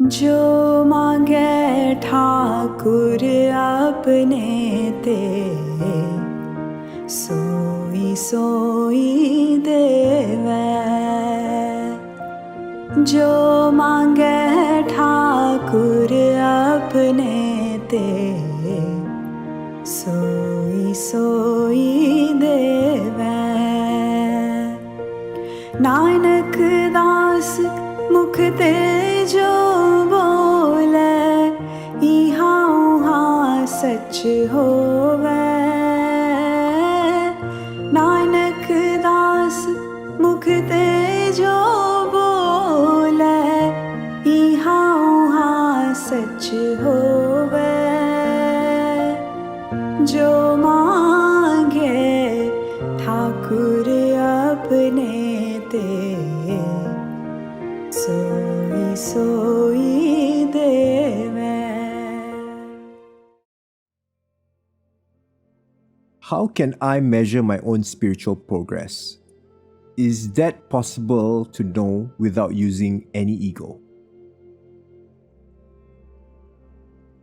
जो मांगे ठाकुर अपने ते, सोई सोई देवै। जो मांगे ठाकुर अपने ते, सोई सोई देवै। नानक दास मुख ते जो बोले, इहाँ उहाँ सच होवे। नानक दास मुख ते जो बोले, इहाँ उहाँ सच होवे। जो मांगे ठाकुर अपने ते, सोई सोई देवै। How can I measure my own spiritual progress? Is that possible to know without using any ego?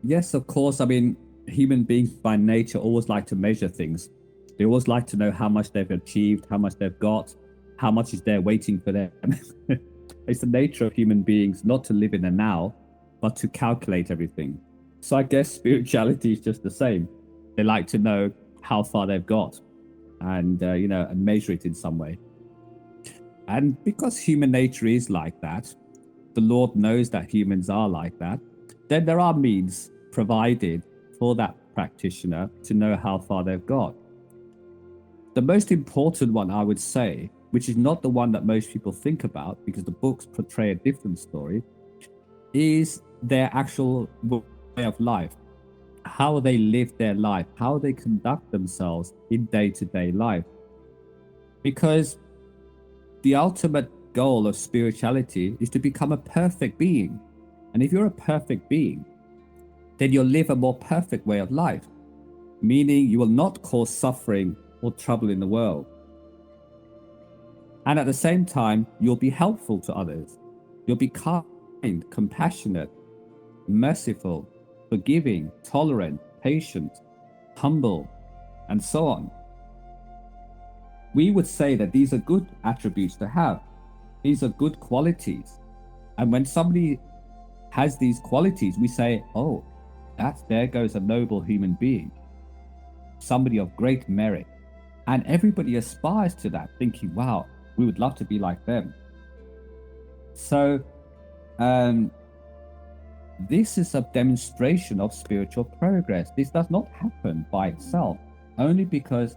Yes, of course. I mean, human beings by nature always like to measure things. They always like to know how much they've achieved, how much they've got, how much is there waiting for them. It's the nature of human beings not to live in the now, but to calculate everything. So I guess spirituality is just the same. They like to know how far they've got and, and measure it in some way. And because human nature is like that, the Lord knows that humans are like that, then there are means provided for that practitioner to know how far they've got. The most important one, I would say, which is not the one that most people think about because the books portray a different story, is their actual way of life, how they live their life, how they conduct themselves in day-to-day life. Because the ultimate goal of spirituality is to become a perfect being. And if you're a perfect being, then you'll live a more perfect way of life, meaning you will not cause suffering or trouble in the world. And at the same time, you'll be helpful to others. You'll be kind, compassionate, merciful, forgiving, tolerant, patient, humble, and so on. We would say that these are good attributes to have. These are good qualities. And when somebody has these qualities, we say, oh, there goes a noble human being, somebody of great merit. And everybody aspires to that, thinking, wow, we would love to be like them. So this is a demonstration of spiritual progress. This does not happen by itself, only because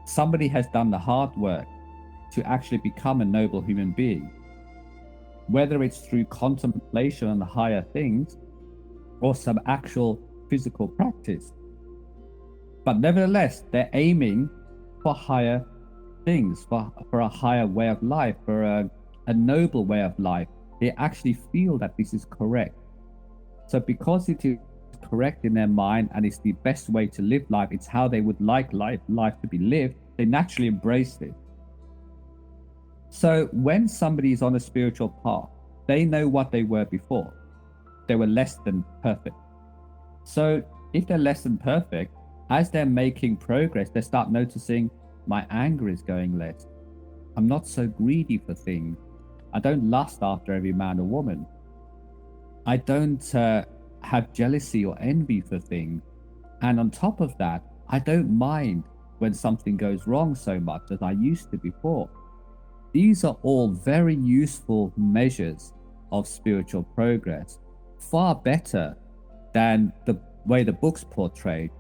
somebody has done the hard work to actually become a noble human being, whether it's through contemplation on the higher things or some actual physical practice. But nevertheless, they're aiming for higher things, for a higher way of life, for a noble way of life. They actually feel that this is correct. So because it is correct in their mind and it's the best way to live life, it's how they would like life to be lived, they naturally embrace it. So when somebody is on a spiritual path, they know what they were before. They were less than perfect. So if they're less than perfect, as they're making progress, they start noticing, my anger is going less. I'm not so greedy for things. I don't lust after every man or woman. I don't have jealousy or envy for things. And on top of that, I don't mind when something goes wrong so much as I used to before. These are all very useful measures of spiritual progress, far better than the way the books portrayed.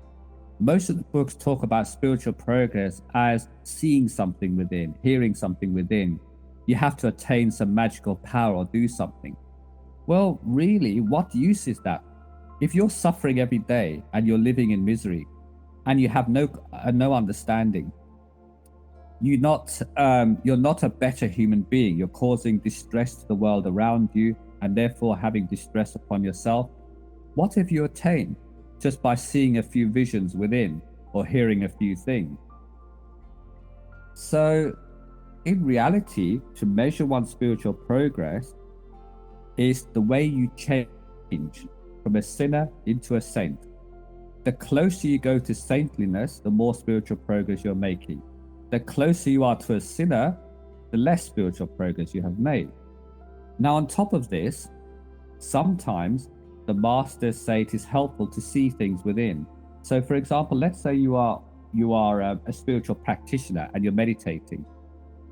Most of the books talk about spiritual progress as seeing something within, hearing something within. You have to attain some magical power or do something. Well, really, what use is that? If you're suffering every day and you're living in misery and you have no understanding, you're not a better human being. You're causing distress to the world around you and therefore having distress upon yourself. What have you attained just by seeing a few visions within or hearing a few things? So in reality, to measure one's spiritual progress, is the way you change from a sinner into a saint. The closer you go to saintliness, the more spiritual progress you're making. The closer you are to a sinner, the less spiritual progress you have made. Now, on top of this, sometimes the masters say it is helpful to see things within. So, for example, let's say you are a spiritual practitioner and you're meditating.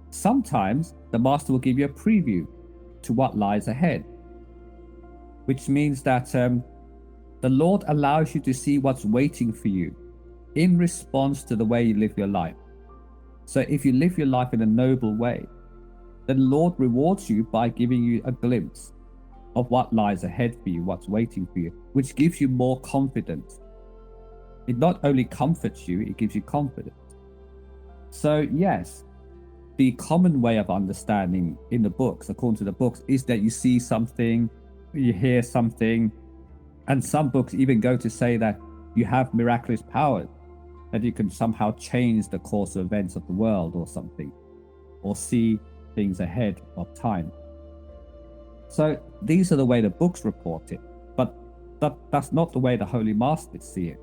Sometimes the master will give you a preview to what lies ahead, which means that the Lord allows you to see what's waiting for you in response to the way you live your life. So if you live your life in a noble way, then the Lord rewards you by giving you a glimpse of what lies ahead for you, what's waiting for you, which gives you more confidence. It not only comforts you, it gives you confidence. So yes, the common way of understanding in the books, according to the books, is that you see something, you hear something, and some books even go to say that you have miraculous powers, that you can somehow change the course of events of the world or something, or see things ahead of time. So these are the way the books report it, but that's not the way the Holy Masters see it.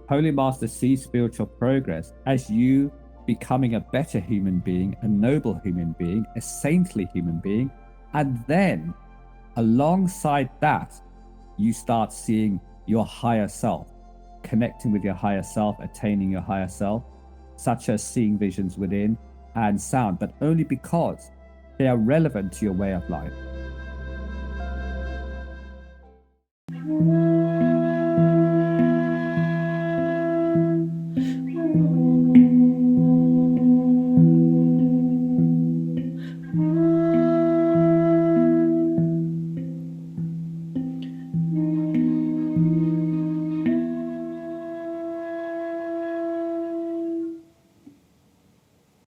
Holy Masters see spiritual progress as you becoming a better human being, a noble human being, a saintly human being, and then alongside that, you start seeing your higher self, connecting with your higher self, attaining your higher self, such as seeing visions within and sound, but only because they are relevant to your way of life.